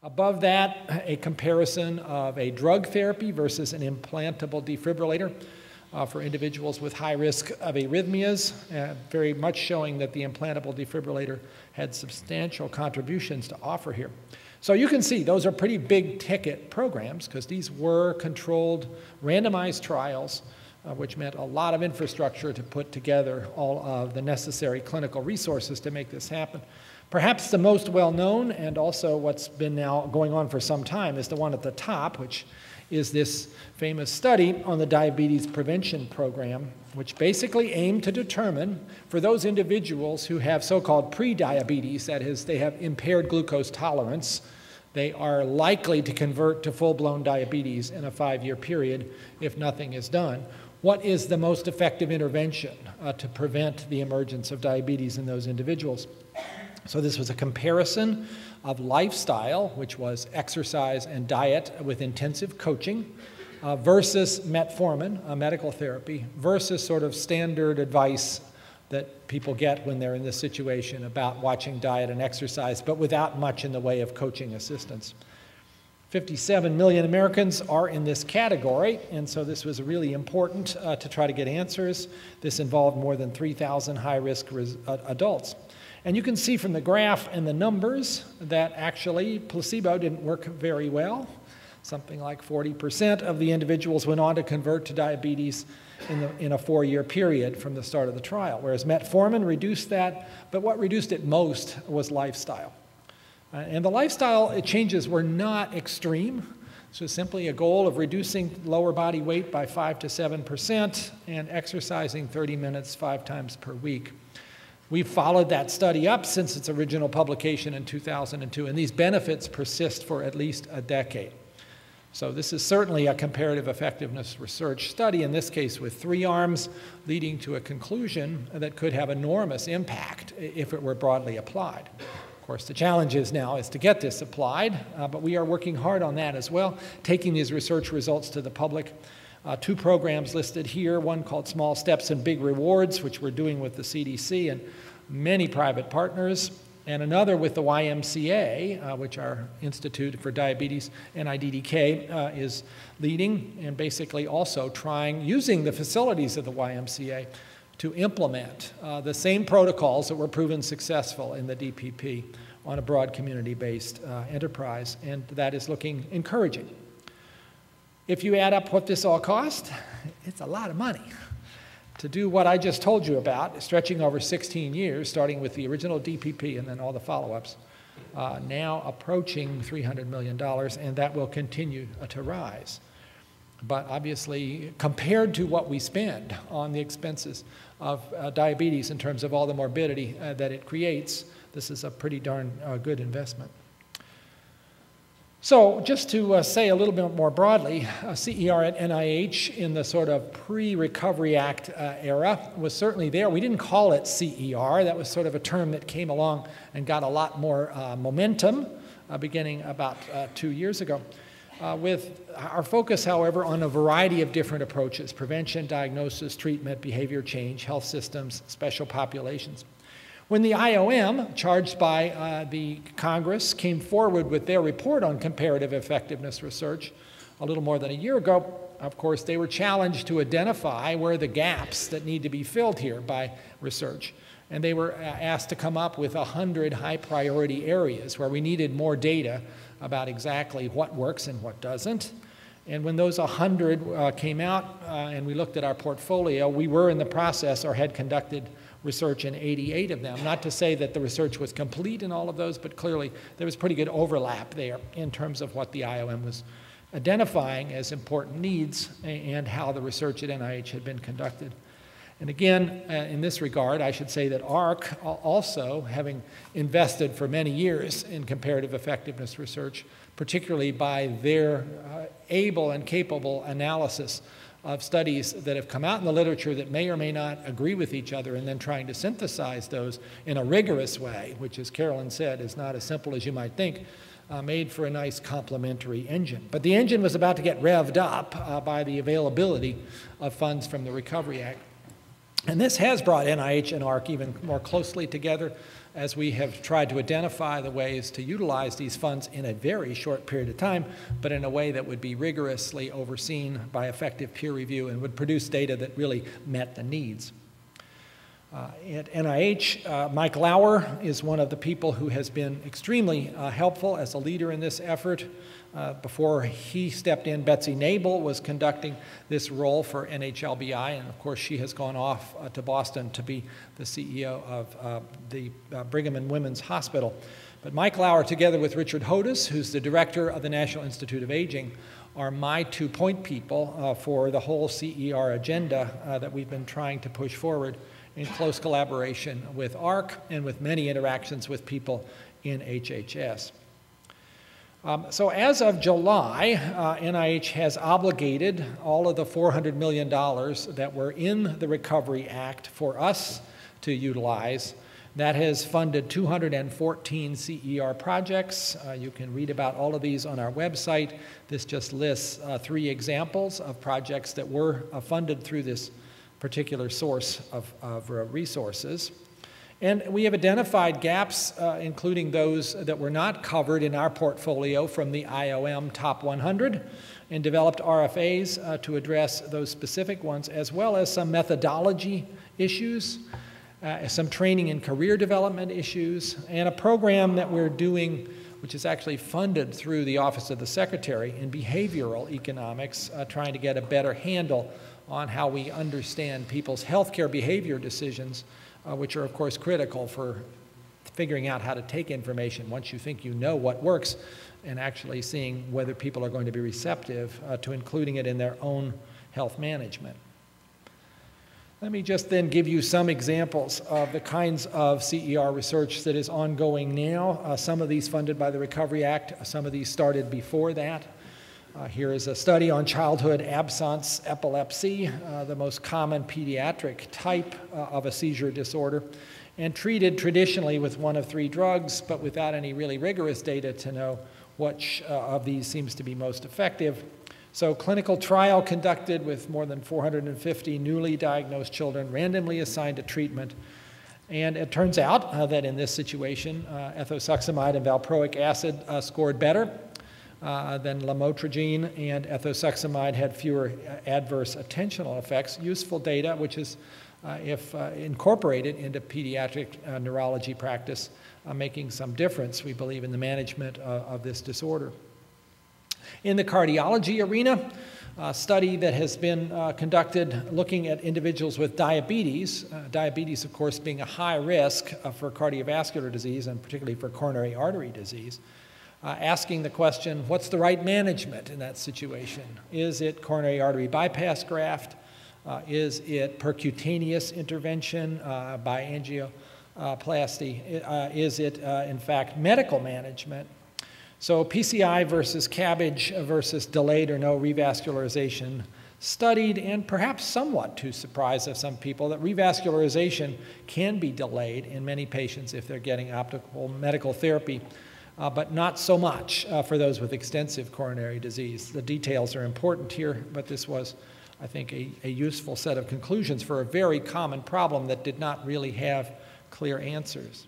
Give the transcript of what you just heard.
Above that, a comparison of a drug therapy versus an implantable defibrillator for individuals with high risk of arrhythmias, very much showing that the implantable defibrillator had substantial contributions to offer here. So you can see those are pretty big ticket programs because these were controlled randomized trials, which meant a lot of infrastructure to put together all of the necessary clinical resources to make this happen. Perhaps the most well-known, and also what's been now going on for some time, is the one at the top, which is this famous study on the diabetes prevention program, which basically aimed to determine for those individuals who have so-called pre-diabetes, that is, they have impaired glucose tolerance, they are likely to convert to full-blown diabetes in a 5-year period if nothing is done. What is the most effective intervention to prevent the emergence of diabetes in those individuals? So this was a comparison of lifestyle, which was exercise and diet with intensive coaching, versus metformin, a medical therapy, versus sort of standard advice that people get when they're in this situation about watching diet and exercise, but without much in the way of coaching assistance. 57 million Americans are in this category, and so this was really important to try to get answers. This involved more than 3,000 high-risk adults. And you can see from the graph and the numbers that actually placebo didn't work very well. Something like 40% of the individuals went on to convert to diabetes in a 4-year period from the start of the trial, whereas metformin reduced that, but what reduced it most was lifestyle. And the lifestyle changes were not extreme. This was simply a goal of reducing lower body weight by 5 to 7% and exercising 30 minutes 5 times per week. We've followed that study up since its original publication in 2002, and these benefits persist for at least a decade. So this is certainly a comparative effectiveness research study, in this case with 3 arms, leading to a conclusion that could have enormous impact if it were broadly applied. Of course, the challenge now is to get this applied, but we are working hard on that as well, taking these research results to the public. 2 programs listed here, one called Small Steps and Big Rewards, which we're doing with the CDC and many private partners, and another with the YMCA, which our Institute for Diabetes, NIDDK, is leading, and basically also trying, using the facilities of the YMCA, to implement the same protocols that were proven successful in the DPP on a broad community-based enterprise, and that is looking encouraging. If you add up what this all cost, it's a lot of money to do what I just told you about, stretching over 16 years, starting with the original DPP and then all the follow-ups, now approaching $300 million, and that will continue to rise. But obviously, compared to what we spend on the expenses of diabetes in terms of all the morbidity that it creates, this is a pretty darn good investment. So just to say a little bit more broadly, CER at NIH in the sort of pre-Recovery Act era was certainly there. We didn't call it CER. That was sort of a term that came along and got a lot more momentum beginning about 2 years ago. With our focus, however, on a variety of different approaches: prevention, diagnosis, treatment, behavior change, health systems, special populations. When the IOM, charged by the Congress, came forward with their report on comparative effectiveness research a little more than a year ago, of course, they were challenged to identify where the gaps that need to be filled here by research. And they were asked to come up with 100 high-priority areas where we needed more data about exactly what works and what doesn't. And when those 100 came out and we looked at our portfolio, we were in the process or had conducted research in 88 of them. Not to say that the research was complete in all of those, but clearly there was pretty good overlap there in terms of what the IOM was identifying as important needs and how the research at NIH had been conducted. And again, in this regard, I should say that ARC, also having invested for many years in comparative effectiveness research, particularly by their able and capable analysis of studies that have come out in the literature that may or may not agree with each other, and then trying to synthesize those in a rigorous way, which, as Carolyn said, is not as simple as you might think, made for a nice complementary engine. But the engine was about to get revved up by the availability of funds from the Recovery Act. And this has brought NIH and ARC even more closely together as we have tried to identify the ways to utilize these funds in a very short period of time, but in a way that would be rigorously overseen by effective peer review and would produce data that really met the needs. At NIH, Mike Lauer is one of the people who has been extremely helpful as a leader in this effort. Before he stepped in, Betsy Nabel was conducting this role for NHLBI, and of course she has gone off to Boston to be the CEO of the Brigham and Women's Hospital. But Mike Lauer, together with Richard Hodis, who's the director of the National Institute of Aging, are my two-point people for the whole CER agenda that we've been trying to push forward in close collaboration with ARC and with many interactions with people in HHS. So as of July, NIH has obligated all of the $400 million that were in the Recovery Act for us to utilize. That has funded 214 CER projects. You can read about all of these on our website. This just lists 3 examples of projects that were funded through this particular source of resources. And we have identified gaps, including those that were not covered in our portfolio from the IOM Top 100, and developed RFAs to address those specific ones, as well as some methodology issues, some training and career development issues, and a program that we're doing, which is actually funded through the Office of the Secretary in behavioral economics, trying to get a better handle on how we understand people's healthcare behavior decisions, which are, of course, critical for figuring out how to take information once you think you know what works and actually seeing whether people are going to be receptive to including it in their own health management. Let me just then give you some examples of the kinds of CER research that is ongoing now. Some of these funded by the Recovery Act, some of these started before that. Here is a study on childhood absence epilepsy, the most common pediatric type of a seizure disorder, and treated traditionally with one of 3 drugs, but without any really rigorous data to know which of these seems to be most effective. So clinical trial conducted with more than 450 newly diagnosed children randomly assigned to treatment. And it turns out that in this situation, ethosuximide and valproic acid scored better than lamotrigine, and ethosuximide had fewer adverse attentional effects. Useful data, which is, if incorporated into pediatric neurology practice, making some difference, we believe, in the management of this disorder. In the cardiology arena, a study that has been conducted looking at individuals with diabetes, diabetes, of course, being a high risk for cardiovascular disease and particularly for coronary artery disease, asking the question, what's the right management in that situation? Is it coronary artery bypass graft? Is it percutaneous intervention by angioplasty? Is it, in fact, medical management? So PCI versus CABG versus delayed or no revascularization studied, and perhaps somewhat to surprise of some people, that revascularization can be delayed in many patients if they're getting optimal medical therapy, but not so much for those with extensive coronary disease. The details are important here, but this was, I think, a useful set of conclusions for a very common problem that did not really have clear answers.